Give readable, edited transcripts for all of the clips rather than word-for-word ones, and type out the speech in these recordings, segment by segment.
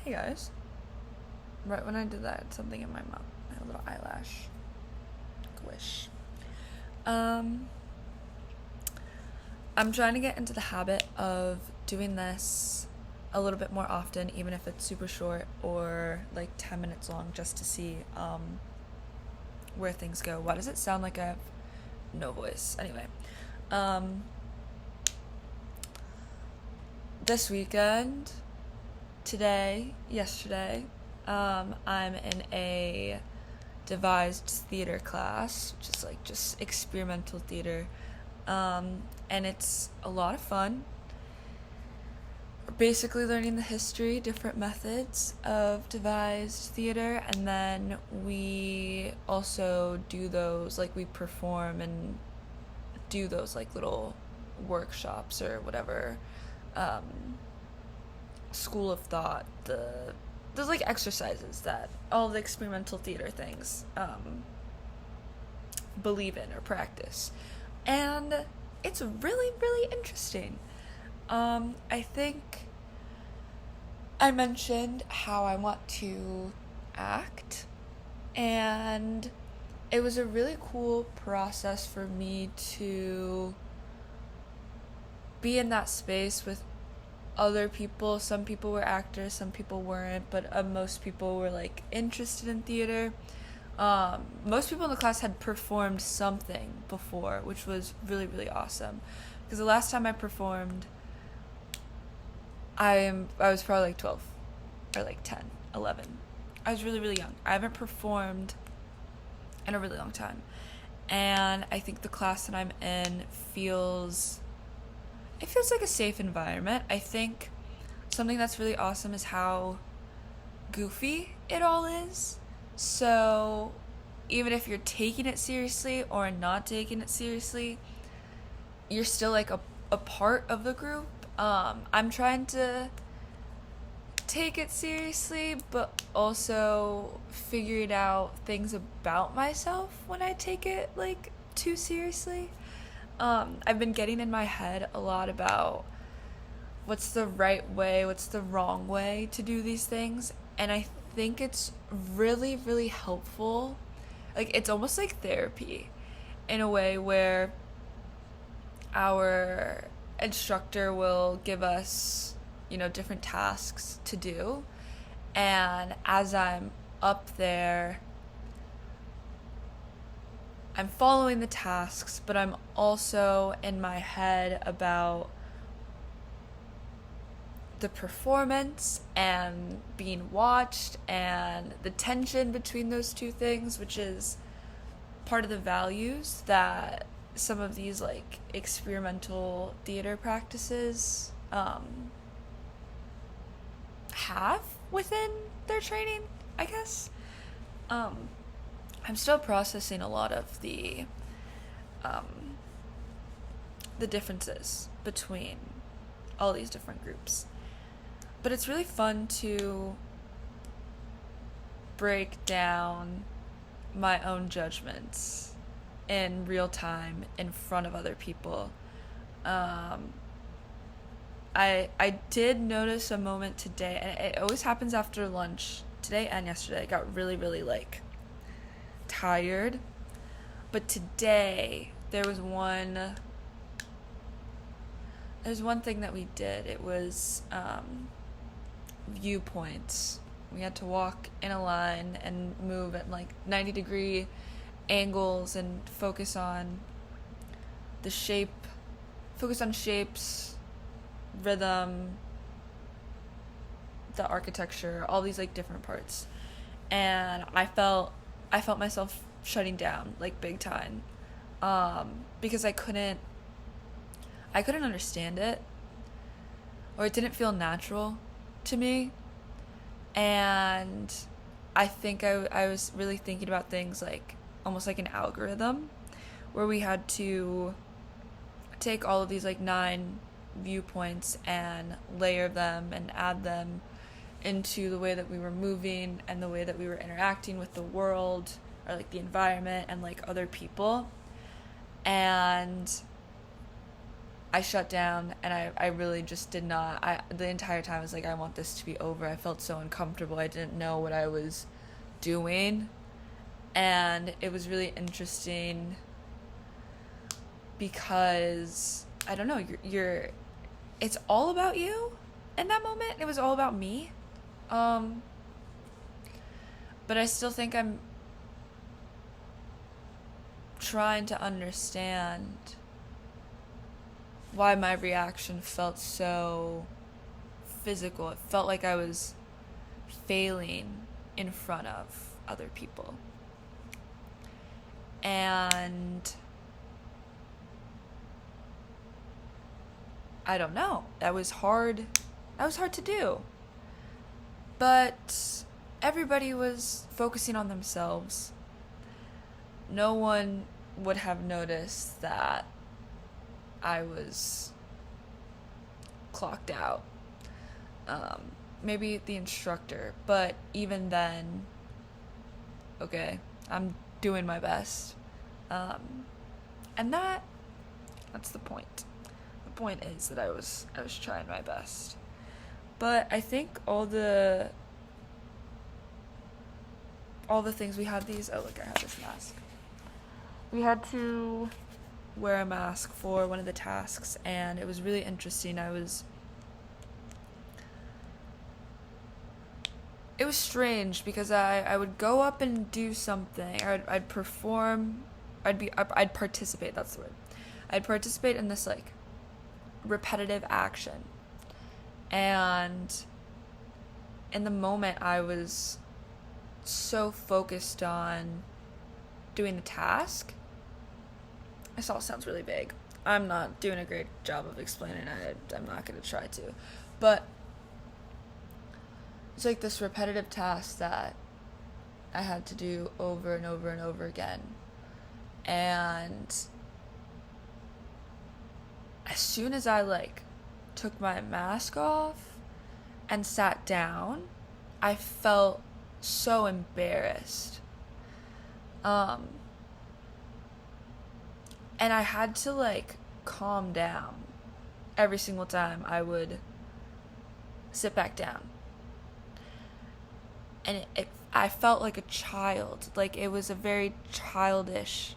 Hey guys. Right when I did that, something in my mouth, my little eyelash. Squish. Um, I'm trying to get into the habit of doing this a little bit more often, even if it's super short or like 10 minutes long, just to see where things go. Why does it sound like I have no voice? Anyway, um, this weekend, today, yesterday, I'm in a devised theater class, which is like just experimental theater. And it's a lot of fun. We're basically learning the history, different methods of devised theater, and then we also do those, like, we perform and do those, like, little workshops or whatever. Um, School of thought, those like exercises that all the experimental theater things believe in or practice, and it's really really interesting. I think I mentioned how I want to act, and it was a really cool process for me to be in that space with other people. Some people were actors, some people weren't, but most people were like interested in theater. Most people in the class had performed something before, which was really really awesome. Because the last time I performed, I was probably like 12 or like 10, 11. I was really really young. I haven't performed in a really long time, and I think the class that I'm in feels like a safe environment. I think something that's really awesome is how goofy it all is. So even if you're taking it seriously or not taking it seriously, you're still like a part of the group. I'm trying to take it seriously, but also figuring out things about myself when I take it like too seriously. I've been getting in my head a lot about what's the right way, what's the wrong way to do these things, and I think it's really, really helpful. Like, it's almost like therapy in a way where our instructor will give us, different tasks to do, and as I'm up there, I'm following the tasks, but I'm also in my head about the performance and being watched and the tension between those two things, which is part of the values that some of these like experimental theater practices have within their training, I guess. I'm still processing a lot of um, the differences between all these different groups. But it's really fun to break down my own judgments in real time in front of other people. I did notice a moment today, and it always happens after lunch. Today and yesterday, I got really, really like tired. But today there's one thing that we did. It was viewpoints. We had to walk in a line and move at like 90-degree angles and focus on shapes, rhythm, the architecture, all these like different parts. And I felt myself shutting down like big time, because I couldn't understand it, or it didn't feel natural to me. And I think I was really thinking about things like almost like an algorithm, where we had to take all of these like 9 viewpoints and layer them and add them into the way that we were moving and the way that we were interacting with the world, or like the environment and like other people. And I shut down, and I really just did not. The entire time I was like, I want this to be over. I felt so uncomfortable. I didn't know what I was doing. And it was really interesting because I don't know, you're it's all about you in that moment. It was all about me. But I still think I'm trying to understand why my reaction felt so physical. It felt like I was failing in front of other people. And I don't know. That was hard. That was hard to do. But everybody was focusing on themselves. No one would have noticed that I was clocked out. Maybe the instructor, but even then, okay, I'm doing my best. And that's the point. The point is that I was trying my best. But I think all the things we had these, oh look, I have this mask. We had to wear a mask for one of the tasks, and it was really interesting. It was strange because I would go up and do something, or I'd perform, I'd participate, that's the word. I'd participate in this like repetitive action. And in the moment I was so focused on doing the task. This all sounds really vague. I'm not doing a great job of explaining it. I'm not going to try to. But it's like this repetitive task that I had to do over and over and over again. And as soon as I like took my mask off and sat down, I felt so embarrassed. And I had to like calm down every single time I would sit back down. And I felt like a child. Like it was a very childish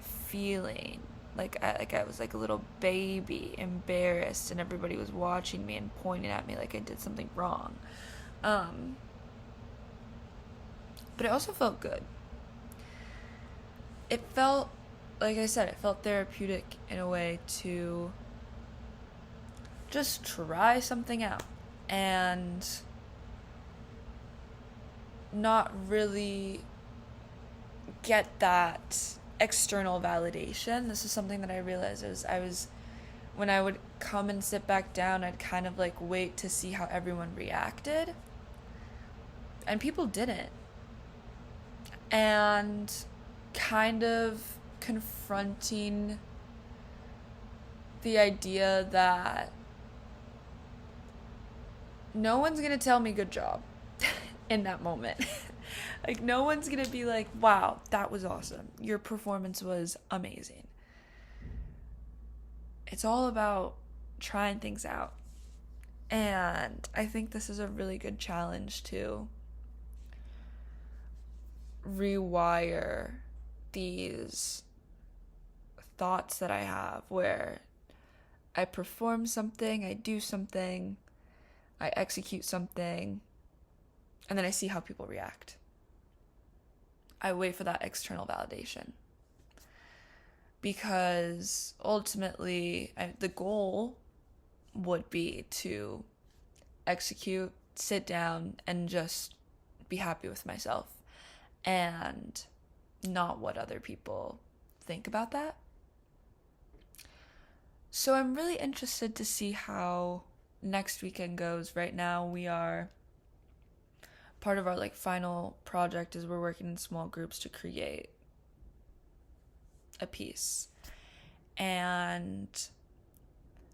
feeling. Like I was like a little baby, embarrassed, and everybody was watching me and pointing at me like I did something wrong. But it also felt good. It felt, like I said, it felt therapeutic in a way to just try something out and not really get that external validation. This is something that I realized when I would come and sit back down, I'd kind of like wait to see how everyone reacted. And people didn't. And kind of confronting the idea that no one's gonna tell me good job in that moment. Like no one's gonna be like, wow, that was awesome, your performance was amazing. It's all about trying things out. And I think this is a really good challenge to rewire these thoughts that I have where I perform something, I do something, I execute something, and then I see how people react. I wait for that external validation. Because ultimately, the goal would be to execute, sit down, and just be happy with myself. And not what other people think about that. So I'm really interested to see how next weekend goes. Right now we are, part of our like final project is we're working in small groups to create a piece. And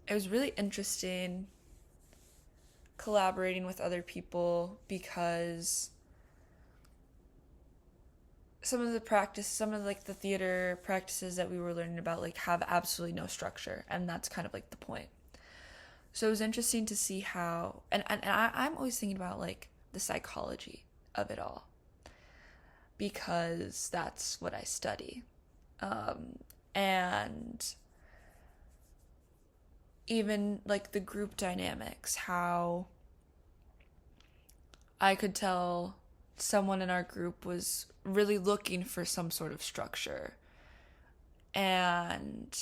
it was really interesting collaborating with other people because some of like the theater practices that we were learning about like have absolutely no structure, and that's kind of like the point. So it was interesting to see how, I'm always thinking about like the psychology of it all because that's what I study. And even like the group dynamics, how I could tell someone in our group was really looking for some sort of structure. And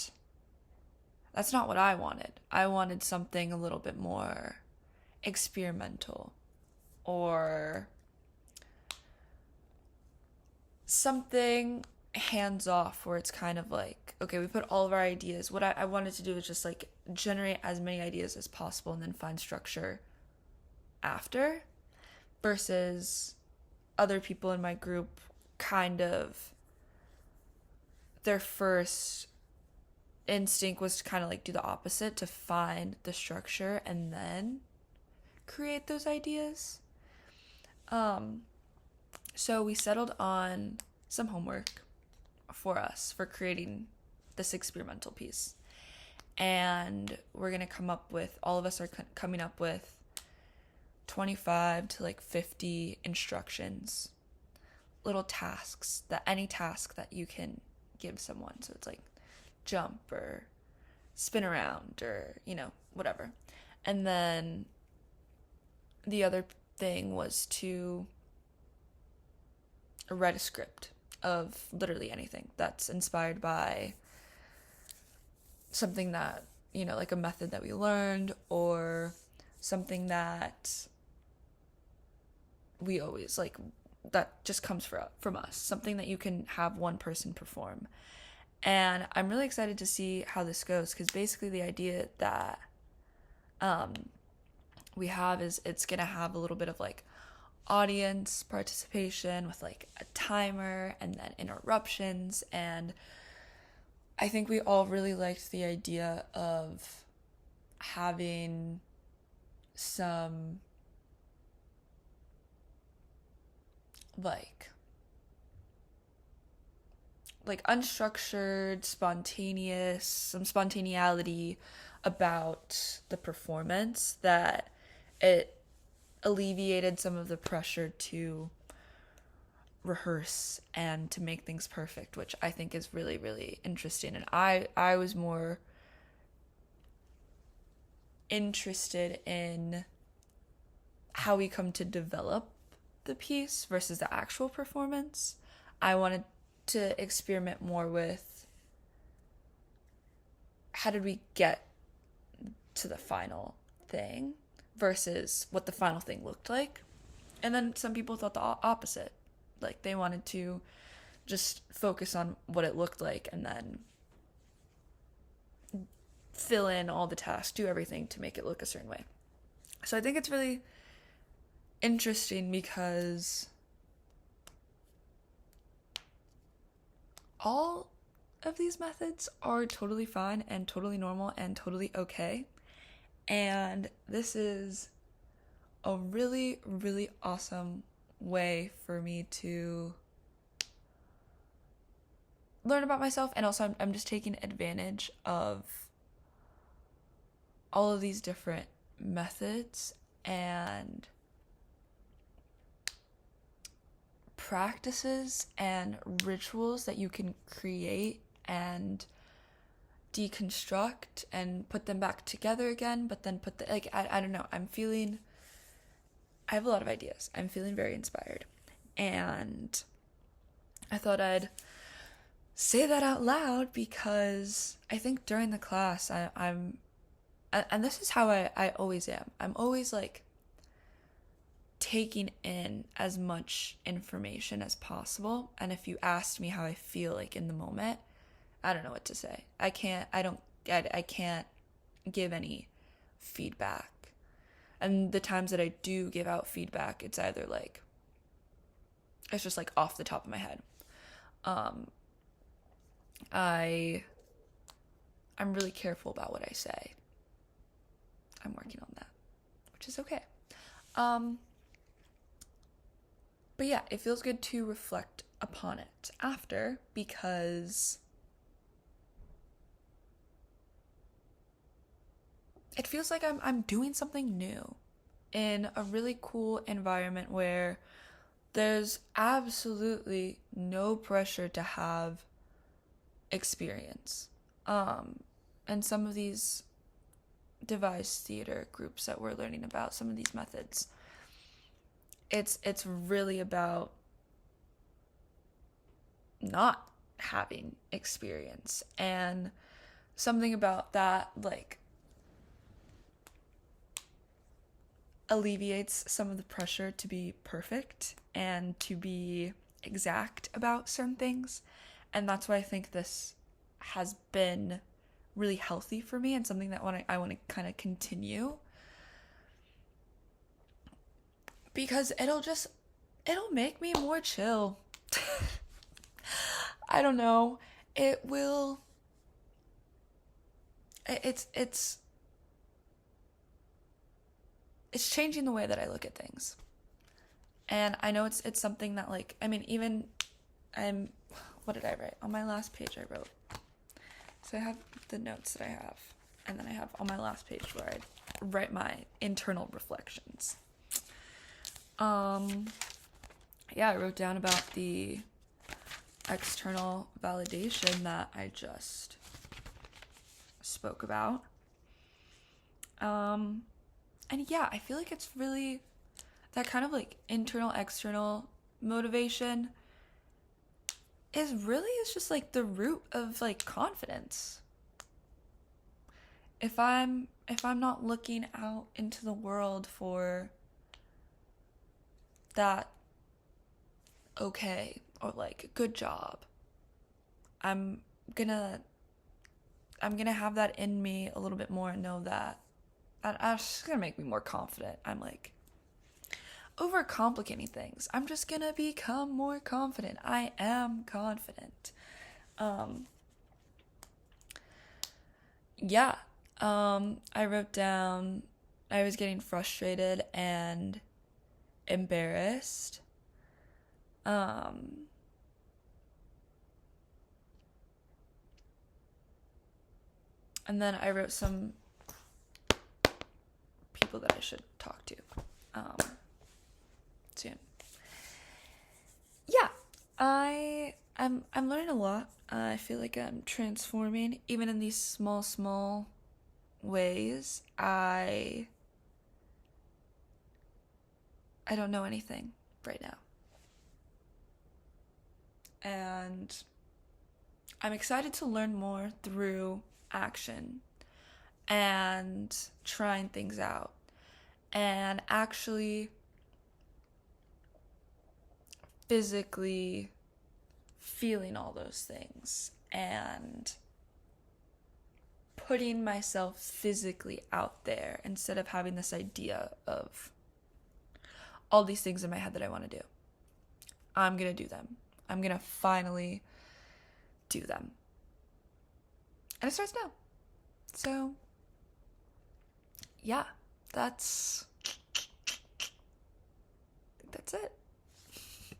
that's not what I wanted. I wanted something a little bit more experimental or something hands off where it's kind of like, okay, we put all of our ideas. What I wanted to do was just like generate as many ideas as possible and then find structure after, versus other people in my group kind of their first instinct was to kind of like do the opposite, to find the structure and then create those ideas. So we settled on some homework for us for creating this experimental piece. And we're going to come up with, all of us are coming up with 25 to like 50 instructions, little tasks, that any task that you can give someone. So it's like jump or spin around or, whatever. And then the other thing was to write a script of literally anything that's inspired by something that, like a method that we learned or something we always like, that just comes from us, something that you can have one person perform. And I'm really excited to see how this goes, because basically the idea that we have is it's gonna have a little bit of like audience participation with like a timer and then interruptions. And I think we all really liked the idea of having some like unstructured, spontaneous, some spontaneity about the performance, that it alleviated some of the pressure to rehearse and to make things perfect, which I think is really, really interesting. And I was more interested in how we come to develop the piece versus the actual performance. I wanted to experiment more with how did we get to the final thing versus what the final thing looked like. And then some people thought the opposite. Like they wanted to just focus on what it looked like and then fill in all the tasks, do everything to make it look a certain way. So I think it's really interesting because all of these methods are totally fine and totally normal and totally okay. And this is a really, really awesome way for me to learn about myself. And also I'm just taking advantage of all of these different methods and practices and rituals that you can create and deconstruct and put them back together again, but then put the, like, I don't know, I have a lot of ideas. I'm feeling very inspired. And I thought I'd say that out loud because I think during the class I'm and this is how I always am. I'm always like taking in as much information as possible. And if you asked me how I feel like in the moment, I don't know what to say. I can't give any feedback. And the times that I do give out feedback, it's either like, it's just like off the top of my head. I'm really careful about what I say. I'm working on that, which is okay. But yeah, it feels good to reflect upon it after, because it feels like I'm doing something new in a really cool environment where there's absolutely no pressure to have experience. And some of these devised theater groups that we're learning about, some of these methods, it's really about not having experience, and something about that like alleviates some of the pressure to be perfect and to be exact about certain things. And that's why I think this has been really healthy for me, and something that I want to kind of continue, because it'll make me more chill. I don't know. It will. It's changing the way that I look at things. And I know it's something that, like, I mean, even what did I write? On my last page I wrote. So I have the notes that I have, and then I have on my last page where I write my internal reflections. Yeah, I wrote down about the external validation that I just spoke about. And yeah, I feel like it's really that kind of like internal external motivation is just like the root of like confidence. If I'm not looking out into the world for that okay or like good job, I'm gonna have that in me a little bit more and know that that's gonna make me more confident. I'm like overcomplicating things. I'm just gonna become more confident. I am confident. Yeah. I wrote down I was getting frustrated and embarrassed. And then I wrote some people that I should talk to soon. Yeah, I'm learning a lot. I feel like I'm transforming, even in these small ways. I don't know anything right now. And I'm excited to learn more through action and trying things out and actually physically feeling all those things and putting myself physically out there instead of having this idea of all these things in my head that I want to do. I'm going to do them. I'm going to finally do them. And it starts now. So, yeah, that's it.